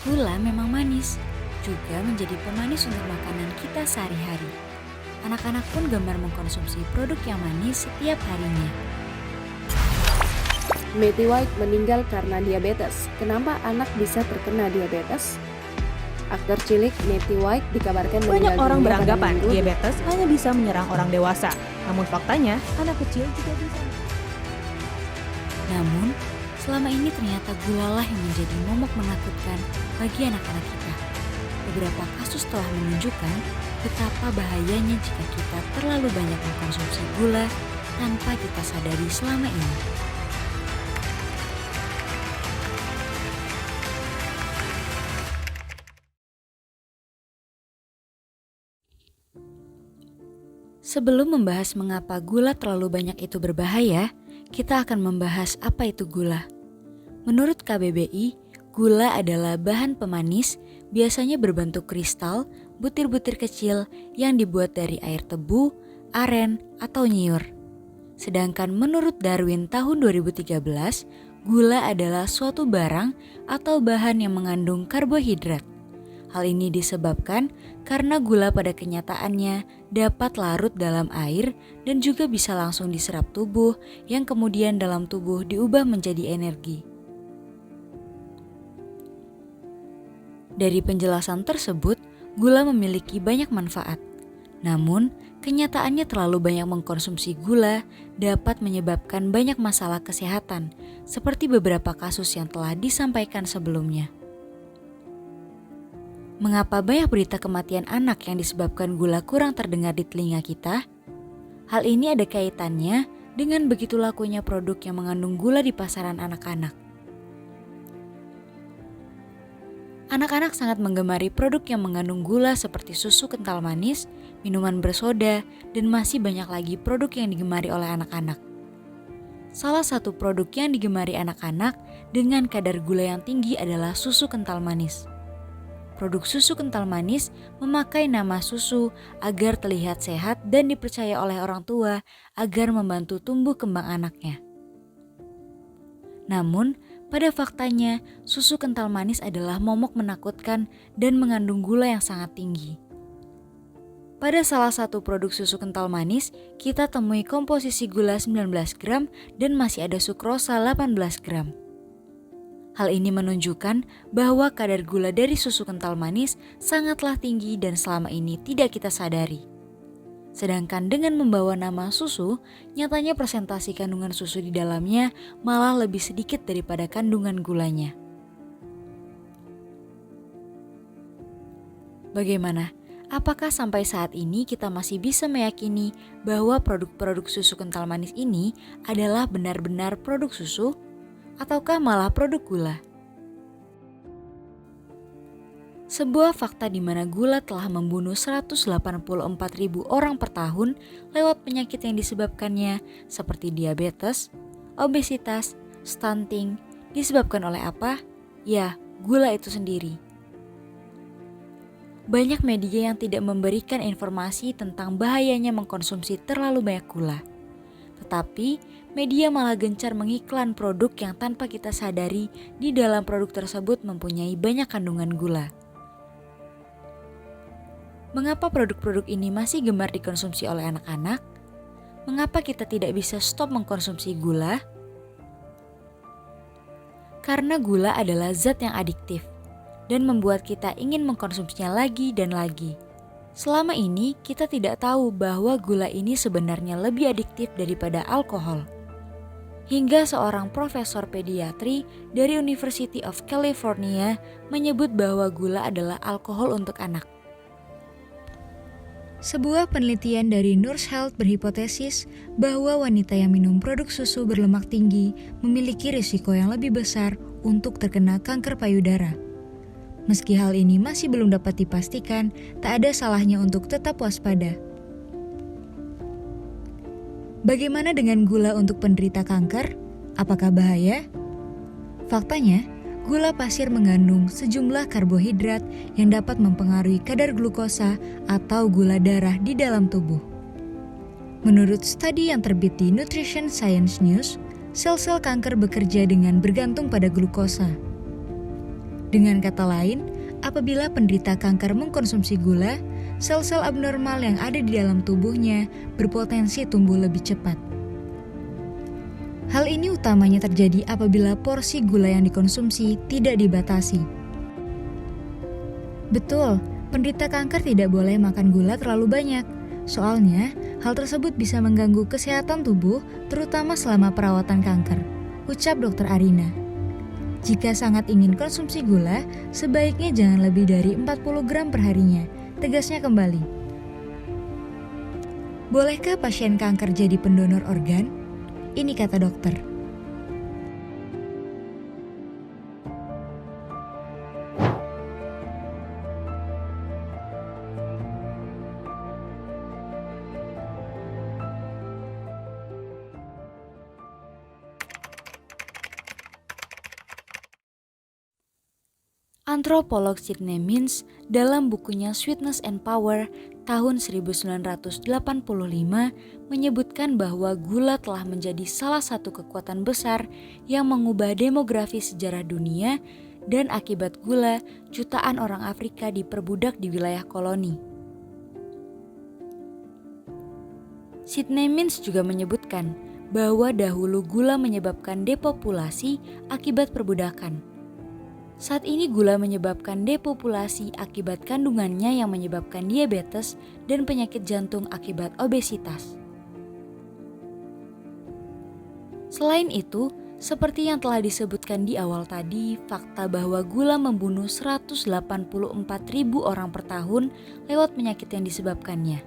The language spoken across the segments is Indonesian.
Gula memang manis, juga menjadi pemanis untuk makanan kita sehari-hari. Anak-anak pun gemar mengkonsumsi produk yang manis setiap harinya. Matty White meninggal karena diabetes. Kenapa anak bisa terkena diabetes? Aktor cilik Matty White dikabarkan Banyak meninggal orang dunia pada beranggapan Minggu. diabetes hanya bisa menyerang orang dewasa. Namun faktanya, anak kecil juga bisa. Namun, selama ini ternyata gula lah yang menjadi momok menakutkan bagi anak-anak kita. Beberapa kasus telah menunjukkan betapa bahayanya jika kita terlalu banyak mengkonsumsi gula tanpa kita sadari selama ini. Sebelum membahas mengapa gula terlalu banyak itu berbahaya, kita akan membahas apa itu gula. Menurut KBBI, gula adalah bahan pemanis, biasanya berbentuk kristal, butir-butir kecil yang dibuat dari air tebu, aren, atau nyiur. Sedangkan menurut Darwin tahun 2013, gula adalah suatu barang atau bahan yang mengandung karbohidrat. Hal ini disebabkan karena gula pada kenyataannya dapat larut dalam air dan juga bisa langsung diserap tubuh yang kemudian dalam tubuh diubah menjadi energi. Dari penjelasan tersebut, gula memiliki banyak manfaat. Namun, kenyataannya terlalu banyak mengkonsumsi gula dapat menyebabkan banyak masalah kesehatan, seperti beberapa kasus yang telah disampaikan sebelumnya. Mengapa banyak berita kematian anak yang disebabkan gula kurang terdengar di telinga kita? Hal ini ada kaitannya dengan begitu lakunya produk yang mengandung gula di pasaran anak-anak. Anak-anak sangat menggemari produk yang mengandung gula seperti susu kental manis, minuman bersoda, dan masih banyak lagi produk yang digemari oleh anak-anak. Salah satu produk yang digemari anak-anak dengan kadar gula yang tinggi adalah susu kental manis. Produk susu kental manis memakai nama susu agar terlihat sehat dan dipercaya oleh orang tua agar membantu tumbuh kembang anaknya. Namun, pada faktanya, susu kental manis adalah momok menakutkan dan mengandung gula yang sangat tinggi. Pada salah satu produk susu kental manis, kita temui komposisi gula 19 gram dan masih ada sukrosa 18 gram. Hal ini menunjukkan bahwa kadar gula dari susu kental manis sangatlah tinggi dan selama ini tidak kita sadari. Sedangkan dengan membawa nama susu, nyatanya presentasi kandungan susu di dalamnya malah lebih sedikit daripada kandungan gulanya. Bagaimana? Apakah sampai saat ini kita masih bisa meyakini bahwa produk-produk susu kental manis ini adalah benar-benar produk susu? Ataukah malah produk gula? Sebuah fakta di mana gula telah membunuh 184.000 orang per tahun lewat penyakit yang disebabkannya seperti diabetes, obesitas, stunting, disebabkan oleh apa? Ya, gula itu sendiri. Banyak media yang tidak memberikan informasi tentang bahayanya mengkonsumsi terlalu banyak gula. Tetapi, media malah gencar mengiklan produk yang tanpa kita sadari di dalam produk tersebut mempunyai banyak kandungan gula. Mengapa produk-produk ini masih gemar dikonsumsi oleh anak-anak? Mengapa kita tidak bisa stop mengkonsumsi gula? Karena gula adalah zat yang adiktif dan membuat kita ingin mengkonsumsinya lagi dan lagi. Selama ini kita tidak tahu bahwa gula ini sebenarnya lebih adiktif daripada alkohol. Hingga seorang profesor pediatri dari University of California menyebut bahwa gula adalah alkohol untuk anak. Sebuah penelitian dari Nurse Health berhipotesis bahwa wanita yang minum produk susu berlemak tinggi memiliki risiko yang lebih besar untuk terkena kanker payudara. Meski hal ini masih belum dapat dipastikan, tak ada salahnya untuk tetap waspada. Bagaimana dengan gula untuk penderita kanker? Apakah bahaya? Faktanya, gula pasir mengandung sejumlah karbohidrat yang dapat mempengaruhi kadar glukosa atau gula darah di dalam tubuh. Menurut studi yang terbit di Nutrition Science News, sel-sel kanker bekerja dengan bergantung pada glukosa. Dengan kata lain, apabila penderita kanker mengkonsumsi gula, sel-sel abnormal yang ada di dalam tubuhnya berpotensi tumbuh lebih cepat. Hal ini utamanya terjadi apabila porsi gula yang dikonsumsi tidak dibatasi. Betul, penderita kanker tidak boleh makan gula terlalu banyak. Soalnya, hal tersebut bisa mengganggu kesehatan tubuh, terutama selama perawatan kanker, ucap Dr. Arina. Jika sangat ingin konsumsi gula, sebaiknya jangan lebih dari 40 gram per harinya, tegasnya kembali. Bolehkah pasien kanker jadi pendonor organ? Ini kata dokter. Antropolog Sidney Mintz dalam bukunya Sweetness and Power tahun 1985 menyebutkan bahwa gula telah menjadi salah satu kekuatan besar yang mengubah demografi sejarah dunia, dan akibat gula, jutaan orang Afrika diperbudak di wilayah koloni. Sidney Mintz juga menyebutkan bahwa dahulu gula menyebabkan depopulasi akibat perbudakan. Saat ini gula menyebabkan depopulasi akibat kandungannya yang menyebabkan diabetes dan penyakit jantung akibat obesitas. Selain itu, seperti yang telah disebutkan di awal tadi, fakta bahwa gula membunuh 184.000 orang per tahun lewat penyakit yang disebabkannya.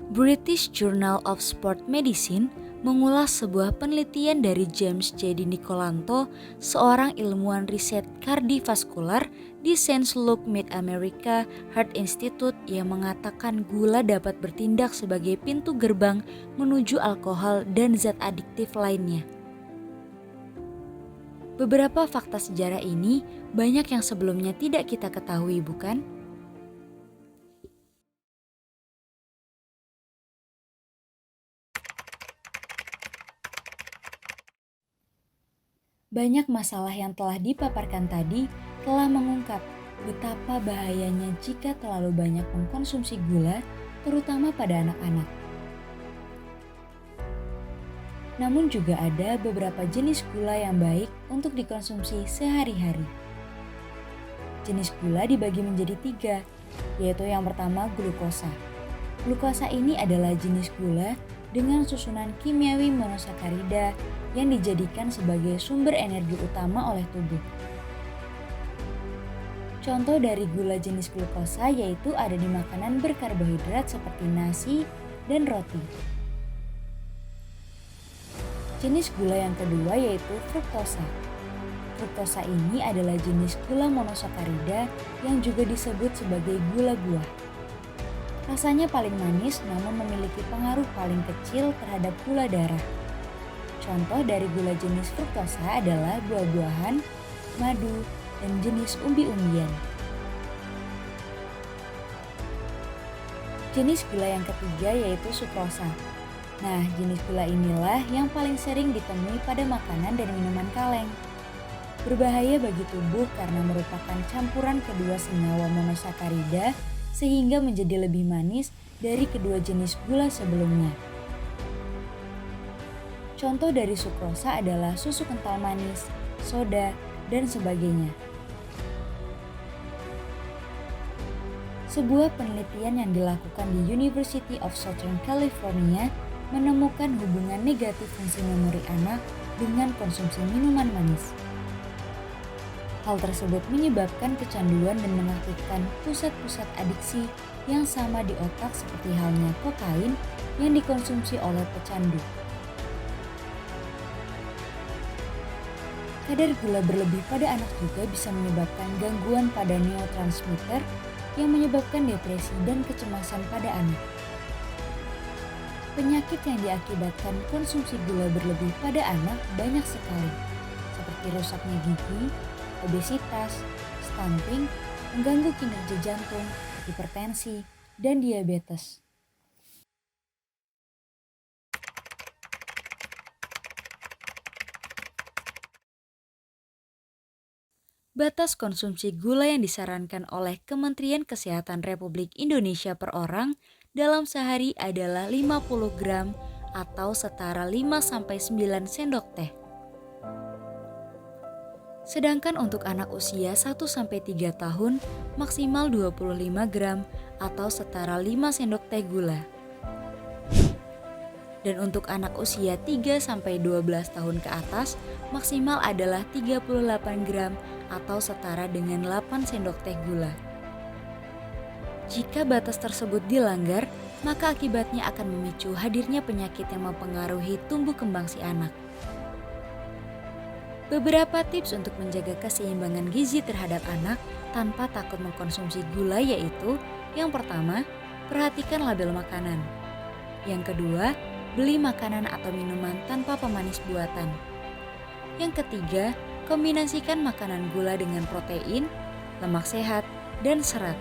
British Journal of Sport Medicine mengulas sebuah penelitian dari James J. Di Nicolanto, seorang ilmuwan riset kardiovaskular di St. Luke Mid-America Heart Institute, yang mengatakan gula dapat bertindak sebagai pintu gerbang menuju alkohol dan zat adiktif lainnya. Beberapa fakta sejarah ini banyak yang sebelumnya tidak kita ketahui, bukan? Banyak masalah yang telah dipaparkan tadi telah mengungkap betapa bahayanya jika terlalu banyak mengkonsumsi gula, terutama pada anak-anak. Namun juga ada beberapa jenis gula yang baik untuk dikonsumsi sehari-hari. Jenis gula dibagi menjadi 3, yaitu yang pertama glukosa. Glukosa ini adalah jenis gula dengan susunan kimiawi monosakarida yang dijadikan sebagai sumber energi utama oleh tubuh. Contoh dari gula jenis glukosa yaitu ada di makanan berkarbohidrat seperti nasi dan roti. Jenis gula yang kedua yaitu fruktosa. Fruktosa ini adalah jenis gula monosakarida yang juga disebut sebagai gula buah. Rasanya paling manis namun memiliki pengaruh paling kecil terhadap gula darah. Contoh dari gula jenis fruktosa adalah buah-buahan, madu, dan jenis umbi-umbian. Jenis gula yang ketiga yaitu sukrosa. Nah, jenis gula inilah yang paling sering ditemui pada makanan dan minuman kaleng. Berbahaya bagi tubuh karena merupakan campuran kedua senyawa monosakarida sehingga menjadi lebih manis dari kedua jenis gula sebelumnya. Contoh dari sukrosa adalah susu kental manis, soda, dan sebagainya. Sebuah penelitian yang dilakukan di University of Southern California menemukan hubungan negatif fungsi memori anak dengan konsumsi minuman manis. Hal tersebut menyebabkan kecanduan dan mengaktifkan pusat-pusat adiksi yang sama di otak seperti halnya kokain yang dikonsumsi oleh pecandu. Kadar gula berlebih pada anak juga bisa menyebabkan gangguan pada neurotransmitter yang menyebabkan depresi dan kecemasan pada anak. Penyakit yang diakibatkan konsumsi gula berlebih pada anak banyak sekali, seperti rusaknya gigi, obesitas, stunting, mengganggu kinerja jantung, hipertensi, dan diabetes. Batas konsumsi gula yang disarankan oleh Kementerian Kesehatan Republik Indonesia per orang dalam sehari adalah 50 gram atau setara 5-9 sendok teh. Sedangkan untuk anak usia 1-3 tahun maksimal 25 gram atau setara 5 sendok teh gula. Dan untuk anak usia 3-12 tahun ke atas maksimal adalah 38 gram atau setara dengan 8 sendok teh gula. Jika batas tersebut dilanggar, maka akibatnya akan memicu hadirnya penyakit yang mempengaruhi tumbuh kembang si anak. Beberapa tips untuk menjaga keseimbangan gizi terhadap anak tanpa takut mengkonsumsi gula yaitu: yang pertama, perhatikan label makanan. Yang kedua, beli makanan atau minuman tanpa pemanis buatan. Yang ketiga, kombinasikan makanan gula dengan protein, lemak sehat, dan serat.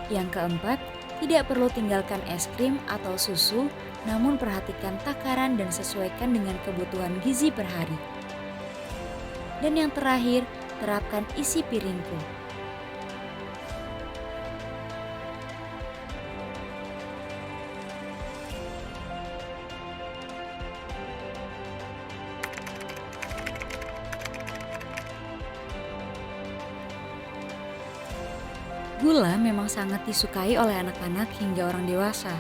Yang keempat, tidak perlu tinggalkan es krim atau susu, namun perhatikan takaran dan sesuaikan dengan kebutuhan gizi per hari. Dan yang terakhir, terapkan isi piringku. Gula memang sangat disukai oleh anak-anak hingga orang dewasa.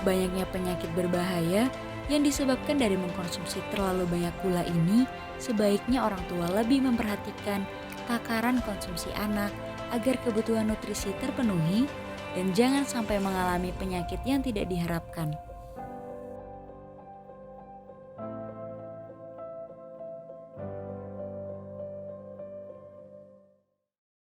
Banyaknya penyakit berbahaya yang disebabkan dari mengkonsumsi terlalu banyak gula ini, sebaiknya orang tua lebih memperhatikan takaran konsumsi anak agar kebutuhan nutrisi terpenuhi dan jangan sampai mengalami penyakit yang tidak diharapkan.